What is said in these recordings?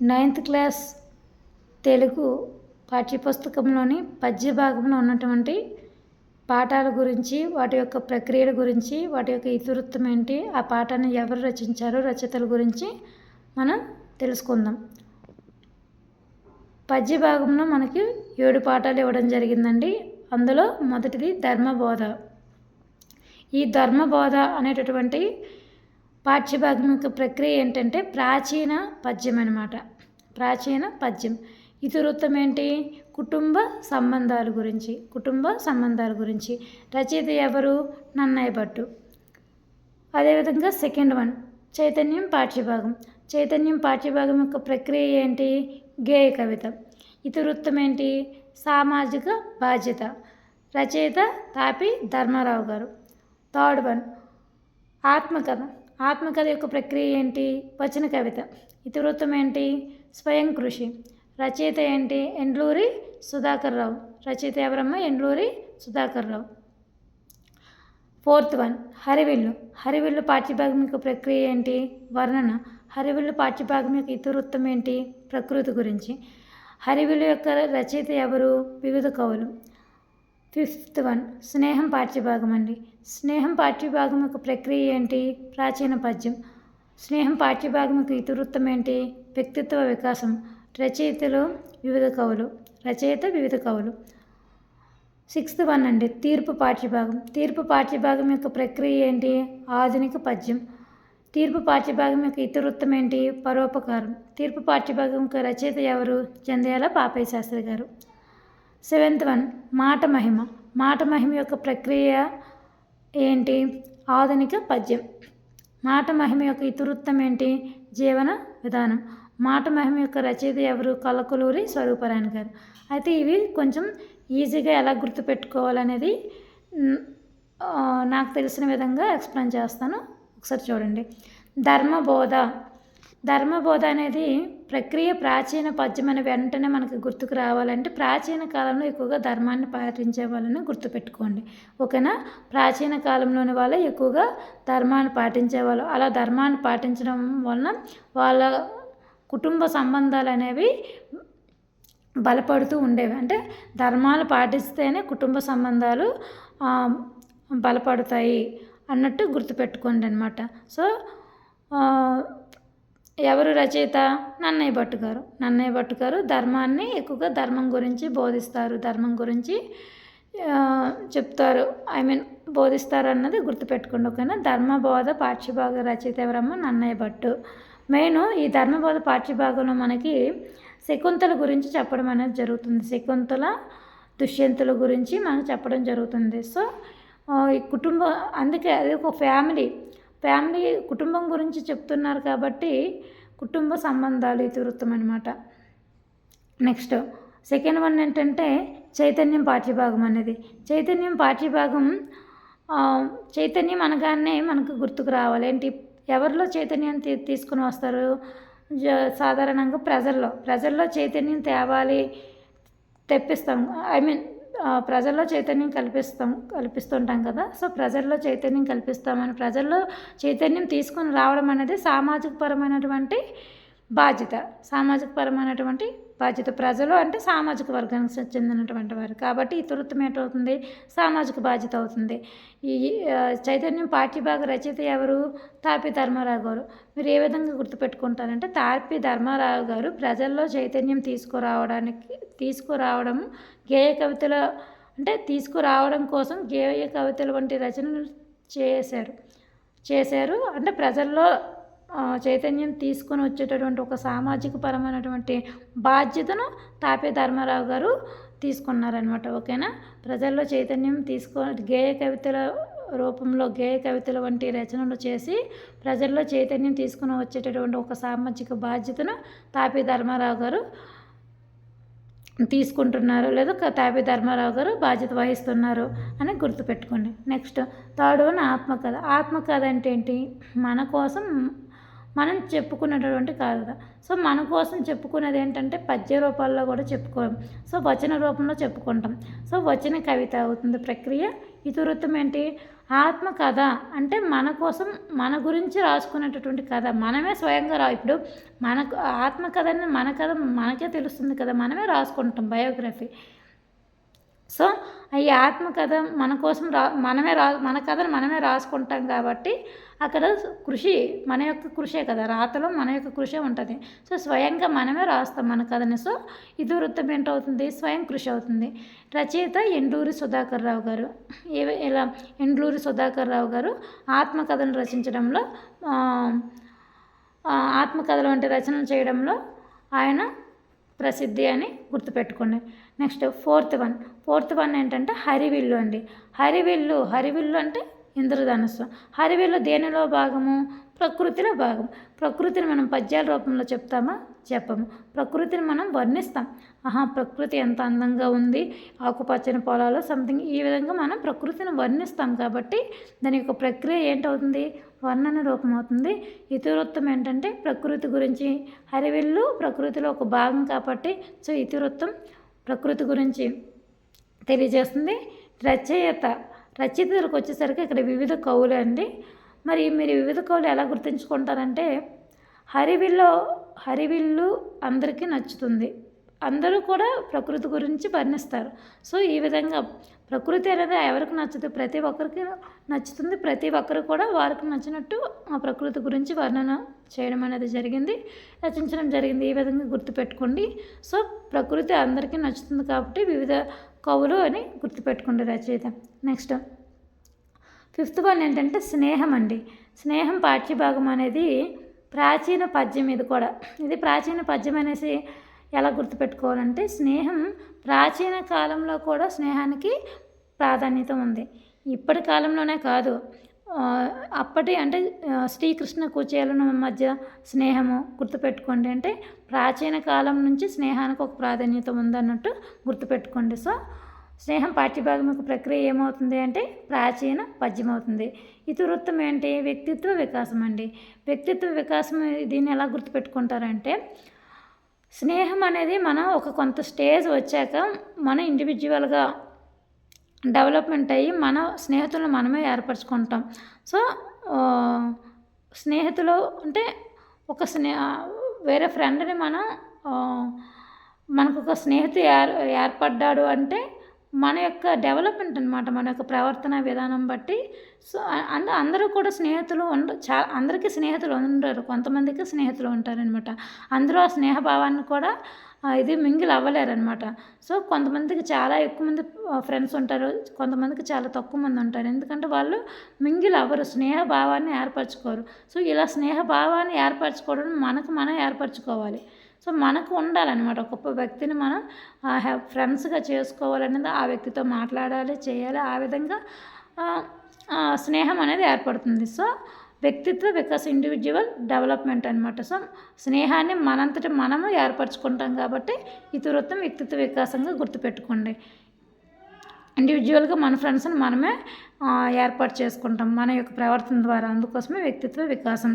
9th class Telugu పాఠ్యపుస్తకంలోని పద్య భాగంలో ఉన్నటువంటి పాఠాల గురించి, వాటి యొక్క ప్రక్రియల గురించి, వాటి యొక్క ఇతివృత్తం ఏంటి, ఆ పాఠాన్ని ఎవరు రచించారో రచయితల గురించి మనం తెలుసుకుందాం. పద్య భాగంలో మనకి 7 పాఠాలు ఇవ్వడం జరిగిందండి. అందులో మొదటిది ధర్మబోధ. ఈ ధర్మబోధ అనేటటువంటి పాఠ్యభాగం యొక్క ప్రక్రియ ఏంటంటే ప్రాచీన పద్యం అన్నమాట. ప్రాచీన పద్యం ఇతివృత్తం ఏంటి? కుటుంబ సంబంధాల గురించి. రచయిత ఎవరు? నన్నయ్య భట్టు. అదేవిధంగా సెకండ్ వన్ చైతన్యం పాఠ్యభాగం. చైతన్యం పాఠ్యభాగం యొక్క ప్రక్రియ ఏంటి? గేయ కవిత. ఇతివృత్తం ఏంటి? సామాజిక బాధ్యత. రచయిత తాపి ధర్మారావు గారు. థర్డ్ వన్ ఆత్మకథ. ఆత్మకథ యొక్క ప్రక్రియ ఏంటి? వచన కవిత. ఇతివృత్తం ఏంటి? స్వయం కృషి. రచయిత ఏంటి? ఎండ్లూరి సుధాకర్ రావు. రచయిత ఎవరమ్మా? ఎండ్లూరి సుధాకర్ రావు. ఫోర్త్ వన్ హరివిల్లు. హరివిల్లు పాఠ్యభాగం యొక్క ప్రక్రియ ఏంటి? వర్ణన. హరివిల్లు పాఠ్యభాగం యొక్క ఇతివృత్తం ఏంటి? ప్రకృతి గురించి. హరివిల్లు యొక్క రచయిత ఎవరు? వివిధ కవులు. ఫిఫ్త్ వన్ స్నేహం పాఠ్యభాగం అండి. స్నేహం పాఠ్యభాగం యొక్క ప్రక్రియ ఏంటి? ప్రాచీన పద్యం. స్నేహం పాఠ్యభాగం యొక్క ఇతివృత్తం ఏంటి? వ్యక్తిత్వ వికాసం. రచయిత వివిధ కవులు. సిక్స్త్ వన్ అండి తీర్పు పాఠ్యభాగం. తీర్పు పాఠ్యభాగం యొక్క ప్రక్రియ ఏంటి? ఆధునిక పద్యం. తీర్పు పాఠ్యభాగం యొక్క ఇతివృత్తం ఏంటి? పరోపకారం. తీర్పు పాఠ్యభాగం యొక్క రచయిత ఎవరు? జంధ్యాల పాపయ్య శాస్త్రి గారు. సెవెంత్ వన్ మాట మహిమ. మాట మహిమ యొక్క ప్రక్రియ ఏంటి? ఆధునిక పద్యం. మాట మహిమ యొక్క ఇతివృత్తం ఏంటి? జీవన విధానం. మాట మహిమ యొక్క రచయిత ఎవరు? కలకలూరి స్వరూపరాణి గారు. అయితే ఇవి కొంచెం ఈజీగా ఎలా గుర్తుపెట్టుకోవాలనేది నాకు తెలిసిన విధంగా ఎక్స్ప్లెయిన్ చేస్తాను. ఒకసారి చూడండి. ధర్మబోధ అనేది ప్రక్రియ ప్రాచీన పద్యం అనే వెంటనే మనకి గుర్తుకు రావాలంటే ప్రాచీన కాలంలో ఎక్కువగా ధర్మాన్ని పాటించే వాళ్ళని గుర్తుపెట్టుకోండి. ఓకేనా? ప్రాచీన కాలంలోని వాళ్ళే ఎక్కువగా ధర్మాన్ని పాటించేవాళ్ళు. అలా ధర్మాన్ని పాటించడం వలన వాళ్ళ కుటుంబ సంబంధాలు అనేవి బలపడుతూ ఉండేవి. అంటే ధర్మాలు పాటిస్తేనే కుటుంబ సంబంధాలు బలపడతాయి అన్నట్టు గుర్తుపెట్టుకోండి అన్నమాట. సో ఎవరు రచయిత? నన్నయ్య భట్టు గారు ధర్మాన్ని ఎక్కువగా ధర్మం గురించి బోధిస్తారు, ధర్మం గురించి చెప్తారు, బోధిస్తారు అన్నది గుర్తుపెట్టుకోండి. ఓకేనా? ధర్మబోధ పాఠ్యభాగ రచయిత ఎవరమ్మా? నన్నయ్య భట్టు. మెయిన్ ఈ ధర్మబోధ పాఠ్యభాగంలో మనకి శకుంతల గురించి చెప్పడం అనేది జరుగుతుంది. శకుంతల దుష్యంతుల గురించి మనకు చెప్పడం జరుగుతుంది. సో ఈ కుటుంబం, అందుకే అది ఒక ఫ్యామిలీ కుటుంబం గురించి చెప్తున్నారు కాబట్టి కుటుంబ సంబంధాలు ఇతివృత్తం అనమాట. నెక్స్ట్ సెకండ్ వన్ ఏంటంటే చైతన్యం పాఠ్యభాగం అనేది. చైతన్యం పాఠ్యభాగం చైతన్యం అనగానే మనకు గుర్తుకు రావాలి ఏంటి? ఎవరిలో చైతన్యాన్ని తీసుకుని వస్తారు? సాధారణంగా ప్రజల్లో చైతన్యం తెప్పిస్తాం. ప్రజల్లో చైతన్యం కల్పిస్తుంటాం కదా. సో ప్రజల్లో చైతన్యం కల్పిస్తామని ప్రజల్లో చైతన్యం తీసుకొని రావడం అనేది సామాజిక పరమైనటువంటి బాధ్యత. ప్రజలు అంటే సామాజిక వర్గానికి చెందినటువంటి వారు కాబట్టి ఇతివృత్తం ఏంటవుతుంది? సామాజిక బాధ్యత అవుతుంది. ఈ చైతన్యం పాఠ్యభాగ రచయిత ఎవరు? తాపి ధర్మారావు గారు. మీరు ఏ విధంగా గుర్తుపెట్టుకుంటారంటే తాపి ధర్మారావు గారు ప్రజల్లో చైతన్యం తీసుకురావడం గేయ కవితలు అంటే తీసుకురావడం కోసం గేయ కవితలు వంటి రచనలు చేశారు. అంటే ప్రజల్లో చైతన్యం తీసుకొని వచ్చేటటువంటి ఒక సామాజిక పరమైనటువంటి బాధ్యతను తాపి ధర్మారావు గారు తీసుకున్నారనమాట. ఓకేనా? ప్రజల్లో చైతన్యం గేయ కవితల రూపంలో గేయ కవితల వంటి రచనలు చేసి ప్రజల్లో చైతన్యం తీసుకుని వచ్చేటటువంటి ఒక సామాజిక బాధ్యతను తాపి ధర్మారావు గారు తీసుకుంటున్నారు, లేదా తాపి ధర్మారావు గారు బాధ్యత వహిస్తున్నారు అని గుర్తుపెట్టుకోండి. నెక్స్ట్ థర్డ్ వన్ ఆత్మకథ. ఆత్మకథ అంటే ఏంటి? మన కోసం మనం చెప్పుకునేటటువంటి కథ. సో మన కోసం చెప్పుకునేది ఏంటంటే పద్య రూపాల్లో కూడా చెప్పుకోం. సో వచన రూపంలో చెప్పుకుంటాం. సో వచన కవిత అవుతుంది ప్రక్రియ. ఇతివృత్తం ఏంటి? ఆత్మ కథ అంటే మన కోసం మన గురించి రాసుకునేటటువంటి కథ. మనమే స్వయంగా ఇప్పుడు మనకు ఆత్మ కథని మన కథ మనకే తెలుస్తుంది కదా, మనమే రాసుకుంటాం బయోగ్రఫీ. సో ఈ ఆత్మకథ మన కోసం మన కథను మనమే రాసుకుంటాం కాబట్టి అక్కడ కృషి మన యొక్క కృషే కదా, రాతలో మన యొక్క కృషే ఉంటుంది. సో స్వయంగా మనమే రాస్తాం మన కథని. సో ఇతివృత్తం ఏంటవుతుంది? స్వయం కృషి అవుతుంది. రచయిత ఎండ్లూరి సుధాకర్ రావు గారు. ఇలా ఎండ్లూరి సుధాకర్ రావు గారు ఆత్మకథను రచించడంలో ఆత్మకథలు వంటి రచనలు చేయడంలో ఆయన ప్రసిద్ధి అని గుర్తుపెట్టుకోండి. నెక్స్ట్ ఫోర్త్ వన్ ఏంటంటే హరివిల్లు అండి. హరివిల్లు అంటే ఇంద్రధనుస్సు. హరివిల్లు దేనిలో భాగము? ప్రకృతిలో భాగం. ప్రకృతిని మనం పద్యాల రూపంలో చెప్తామా? చెప్పము. ప్రకృతిని మనం వర్ణిస్తాం. ప్రకృతి ఎంత అందంగా ఉంది, ఆకుపచ్చని పొలాలు సంథింగ్, ఈ విధంగా మనం ప్రకృతిని వర్ణిస్తాం కాబట్టి దాని యొక్క ప్రక్రియ ఏంటవుతుంది? వర్ణన రూపం అవుతుంది. ఇతివృత్తం ఏంటంటే ప్రకృతి గురించి. హరివిల్లు ప్రకృతిలో ఒక భాగం కాబట్టి సో ఇతివృత్తం ప్రకృతి గురించి తెలియజేస్తుంది. రచయితలకు వచ్చేసరికి ఇక్కడ వివిధ కవులు అండి. మరి మీరు వివిధ కవులు ఎలా గుర్తుంచుకుంటారంటే హరివిల్లు అందరికీ నచ్చుతుంది. అందరూ కూడా ప్రకృతి గురించి వర్ణిస్తారు. సో ఈ విధంగా ప్రకృతి అనేది ఎవరికి నచ్చుతుంది? ప్రతి ఒక్కరికి నచ్చుతుంది. ప్రతి ఒక్కరు కూడా వారికి నచ్చినట్టు ఆ ప్రకృతి గురించి వర్ణన చేయడం అనేది జరిగింది, రచించడం జరిగింది. ఈ విధంగా గుర్తుపెట్టుకోండి. సో ప్రకృతి అందరికీ నచ్చుతుంది కాబట్టి వివిధ కవులు అని గుర్తుపెట్టుకోండి రచయిత. నెక్స్ట్ ఫిఫ్త్ వన్ ఏంటంటే స్నేహం అండి. స్నేహం పాఠ్యభాగం అనేది ప్రాచీన పద్యం. ఇది ప్రాచీన పద్యం అనేసి ఎలా గుర్తుపెట్టుకోవాలంటే స్నేహం ప్రాచీన కాలంలో కూడా స్నేహానికి ప్రాధాన్యత ఉంది. ఇప్పటి కాలంలోనే కాదు, అప్పటి అంటే శ్రీకృష్ణ కుచేలుల మధ్య స్నేహము గుర్తుపెట్టుకోండి. అంటే ప్రాచీన కాలం నుంచి స్నేహానికి ఒక ప్రాధాన్యత ఉందన్నట్టు గుర్తుపెట్టుకోండి. సో స్నేహం పాఠ్యభాగం యొక్క ప్రక్రియ ఏమవుతుంది అంటే ప్రాచీన పద్యం అవుతుంది. ఇతివృత్తం ఏంటి? వ్యక్తిత్వ వికాసం అండి. వ్యక్తిత్వ వికాసం దీన్ని ఎలా గుర్తుపెట్టుకుంటారంటే స్నేహం అనేది మనం ఒక కొంత స్టేజ్ వచ్చాక మన ఇండివిజువల్గా డెవలప్మెంట్ అయ్యి మన స్నేహితులను మనమే ఏర్పరచుకుంటాం. సో స్నేహితులు అంటే ఒక వేరే ఫ్రెండ్ని మనకు ఒక స్నేహితుడు ఏర్పడ్డాడు అంటే మన యొక్క డెవలప్మెంట్ అనమాట, మన యొక్క ప్రవర్తన విధానం బట్టి. సో అందరూ కూడా స్నేహితులు అందరికీ స్నేహితులు ఉండరు, కొంతమందికి స్నేహితులు ఉంటారనమాట. అందరూ ఆ స్నేహభావాన్ని కూడా ఇది మింగిల్ అవ్వలేరనమాట. సో కొంతమందికి చాలా ఎక్కువ మంది ఫ్రెండ్స్ ఉంటారు, కొంతమందికి చాలా తక్కువ మంది ఉంటారు. ఎందుకంటే వాళ్ళు మింగిల్ అవ్వరు, స్నేహభావాన్ని ఏర్పరచుకోరు. సో ఇలా స్నేహభావాన్ని ఏర్పరచుకోవడం మనం ఏర్పరచుకోవాలి. సో మనకు ఉండాలన్నమాట, ఒక వ్యక్తిని మనం ఫ్రెండ్స్గా చేసుకోవాలనేది ఆ వ్యక్తితో మాట్లాడాలి, చేయాలి. ఆ విధంగా స్నేహం అనేది ఏర్పడుతుంది. సో వ్యక్తిత్వ వికాస్ ఇండివిజువల్ డెవలప్మెంట్ అనమాట. సో స్నేహాన్ని మనంతటి మనము ఏర్పరచుకుంటాం కాబట్టి ఇతివృత్తం వ్యక్తిత్వ వికాసంగా గుర్తుపెట్టుకోండి. ఇండివిజువల్గా మన ఫ్రెండ్స్ని మనమే ఏర్పాటు చేసుకుంటాం మన యొక్క ప్రవర్తన ద్వారా. అందుకోసమే వ్యక్తిత్వ వికాసం.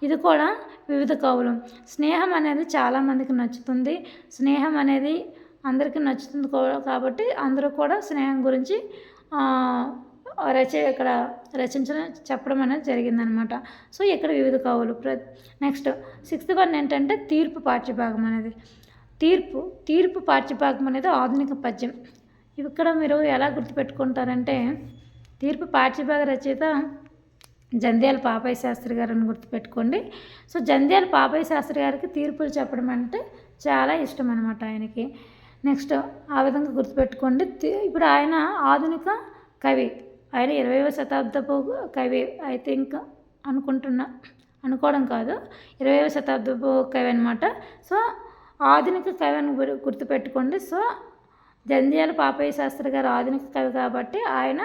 ఇది కూడా వివిధ కవులు. స్నేహం అనేది చాలామందికి నచ్చుతుంది. స్నేహం అనేది అందరికీ నచ్చుతుంది కాబట్టి అందరూ కూడా స్నేహం గురించి ఇక్కడ చెప్పడం అనేది జరిగిందనమాట. సో ఇక్కడ వివిధ కవులు. నెక్స్ట్ సిక్స్త్ వన్ ఏంటంటే తీర్పు పాఠ్యభాగం అనేది. తీర్పు పాఠ్యభాగం అనేది ఆధునిక పద్యం. ఇక్కడ మీరు ఎలా గుర్తుపెట్టుకుంటారంటే తీర్పు పాఠ్యభాగ రచయిత జంధ్యాల పాపయ్య శాస్త్రి గారు అని గుర్తుపెట్టుకోండి. సో జంధ్యాల పాపయ్య శాస్త్రి గారికి తీర్పులు చెప్పడం అంటే చాలా ఇష్టం అనమాట ఆయనకి. నెక్స్ట్ ఆ విధంగా గుర్తుపెట్టుకోండి. ఇప్పుడు ఆయన ఆధునిక కవి, ఆయన 20వ శతాబ్దపు కవి ఐ థింక్ అనుకోవడం కాదు, 20వ శతాబ్దపు కవి అనమాట. సో ఆధునిక కవి అని గుర్తుపెట్టుకోండి. సో జంధ్యాల పాపయ్య శాస్త్రి గారు ఆధునిక కవి కాబట్టి ఆయన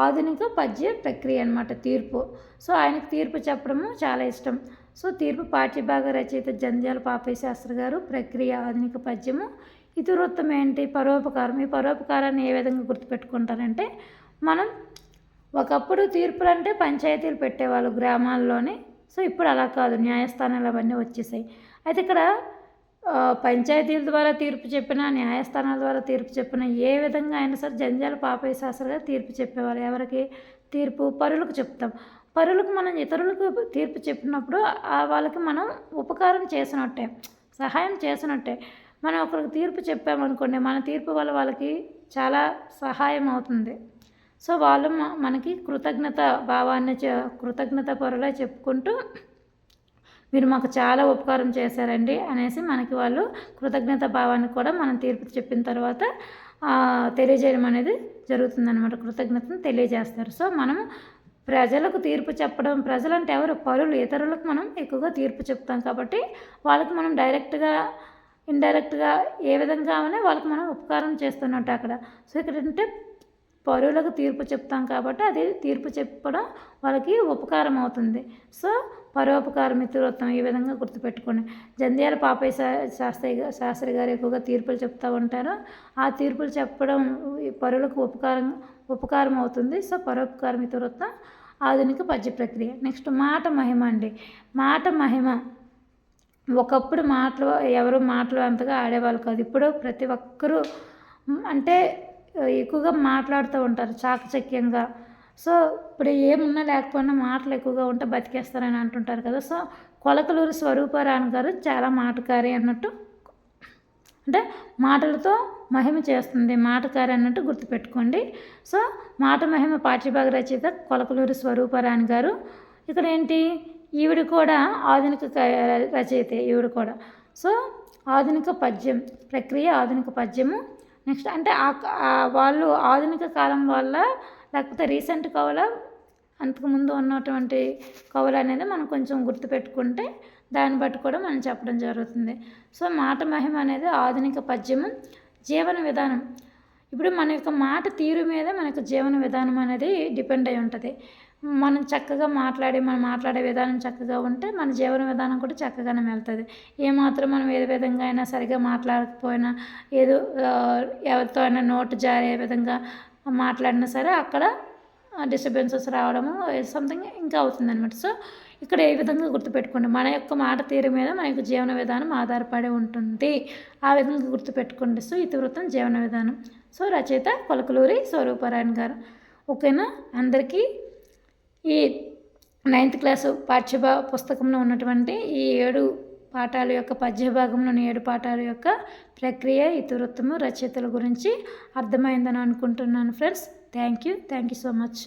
ఆధునిక పద్య ప్రక్రియ అనమాట తీర్పు. సో ఆయనకు తీర్పు చెప్పడము చాలా ఇష్టం. సో తీర్పు పాఠ్యభాగ రచయిత జంధ్యాల పాపయ్య శాస్త్రి గారు. ప్రక్రియ ఆధునిక పద్యము. ఇతివృత్తం ఏంటి? పరోపకారం. ఈ పరోపకారాన్ని ఏ విధంగా గుర్తుపెట్టుకుంటారంటే మనం ఒకప్పుడు తీర్పులు అంటే పంచాయతీలు పెట్టేవాళ్ళు గ్రామాల్లోని. సో ఇప్పుడు అలా కాదు, న్యాయస్థానాలు అవన్నీ వచ్చేసాయి. అయితే ఇక్కడ పంచాయతీల ద్వారా తీర్పు చెప్పినా, న్యాయస్థానాల ద్వారా తీర్పు చెప్పినా, ఏ విధంగా అయినా సరే జంధ్యాల పాపయ్య శాస్త్రి గారు తీర్పు చెప్పేవారు. ఎవరికి తీర్పు? పరులకు చెప్తాం. పరులకు మనం ఇతరులకు తీర్పు చెప్పినప్పుడు వాళ్ళకి మనం ఉపకారం చేసినట్టే, సహాయం చేసినట్టే. మనం ఒకరికి తీర్పు చెప్పామనుకోండి, మన తీర్పు వల్ల వాళ్ళకి చాలా సహాయం అవుతుంది. సో వాళ్ళు మనకి కృతజ్ఞత భావాన్ని కృతజ్ఞత పరులే చెప్పుకుంటూ మీరు మాకు చాలా ఉపకారం చేశారండి అనేసి మనకి వాళ్ళు కృతజ్ఞత భావాన్ని కూడా మనం తీర్పు చెప్పిన తర్వాత తెలియజేయడం అనేది జరుగుతుందన్నమాట. కృతజ్ఞతను తెలియజేస్తారు. సో మనం ప్రజలకు తీర్పు చెప్పడం, ప్రజలంటే ఎవరు? పరులు, ఇతరులకు మనం ఎక్కువగా తీర్పు చెప్తాం కాబట్టి వాళ్ళకి మనం డైరెక్ట్గా ఇండైరెక్ట్గా ఏ విధంగా అయినా వాళ్ళకి మనం ఉపకారం చేస్తున్నట్టు అక్కడ. సో ఇక్కడ అంటే పరులకు తీర్పు చెప్తాం కాబట్టి అది తీర్పు చెప్పడం వాళ్ళకి ఉపకారం అవుతుంది. సో పరోపకార మిత్రత్వం ఈ విధంగా గుర్తుపెట్టుకోండి. జంధ్యాల పాపయ్య శాస్త్రి గారు ఎక్కువగా తీర్పులు చెప్తూ ఉంటారు. ఆ తీర్పులు చెప్పడం పరులకు ఉపకారం అవుతుంది. సో పరోపకార మిత్రత్వం ఆధునిక పద్య ప్రక్రియ. నెక్స్ట్ మాట మహిమ అండి. మాట మహిమ ఒకప్పుడు ఎవరు మాటలు అంతగా ఆడేవాళ్ళు కాదు. ఇప్పుడు ప్రతి ఒక్కరూ అంటే ఎక్కువగా మాట్లాడుతూ ఉంటారు చాకచక్యంగా. సో ఇప్పుడు ఏమున్నా లేకపోయినా మాటలు ఎక్కువగా ఉంటే బతికేస్తారని అంటుంటారు కదా. సో కొలకలూరి స్వరూపారాయణ గారు చాలా మాటకారి అన్నట్టు, అంటే మాటలతో మహిమ చేస్తుంది, మాటకారి అన్నట్టు గుర్తుపెట్టుకోండి. సో మాట మహిమ పాఠ్యభాగ రచయిత కొలకలూరి స్వరూపారాయణ గారు. ఇక్కడ ఏంటి, ఈవిడ కూడా ఆధునిక రచయితే ఈవిడ కూడా. సో ఆధునిక పద్యం ప్రక్రియ, ఆధునిక పద్యము. నెక్స్ట్ అంటే వాళ్ళు ఆధునిక కాలం వల్ల లేకపోతే రీసెంట్ కవుల అంతకుముందు ఉన్నటువంటి కవులు అనేది మనం కొంచెం గుర్తుపెట్టుకుంటే దాన్ని బట్టి కూడా మనం చెప్పడం జరుగుతుంది. సో మాట మహిమ అనేది ఆధునిక పద్యము. జీవన విధానం, ఇప్పుడు మన యొక్క మాట తీరు మీద మన యొక్క జీవన విధానం అనేది డిపెండ్ అయి ఉంటుంది. మనం చక్కగా మనం మాట్లాడే విధానం చక్కగా ఉంటే మన జీవన విధానం కూడా చక్కగానే వెళ్తుంది. ఏమాత్రం మనం ఏ విధంగా అయినా సరిగా మాట్లాడకపోయినా, ఏదో ఎవరితో అయినా నోటు జారే విధంగా మాట్లాడినా సరే అక్కడ డిస్టర్బెన్సెస్ రావడము సంథింగ్ ఇంకా అవుతుందన్నమాట. సో ఇక్కడ ఏ విధంగా గుర్తుపెట్టుకోండి, మన యొక్క మాట తీరు మీద మన యొక్క జీవన విధానం ఆధారపడి ఉంటుంది. ఆ విధంగా గుర్తుపెట్టుకోండి. సో ఇతివృత్తం జీవన విధానం. సో రచయిత కొలకలూరి స్వరూపారాయణ గారు. ఓకేనా? అందరికీ ఈ 9th క్లాసు పుస్తకంలో ఉన్నటువంటి ఈ 7 పాఠాల యొక్క పద్య భాగంలోని 7 పాఠాల యొక్క ప్రక్రియ, ఇతివృత్తము, రచయితల గురించి అర్థమైందని అనుకుంటున్నాను friends. Thank you so much.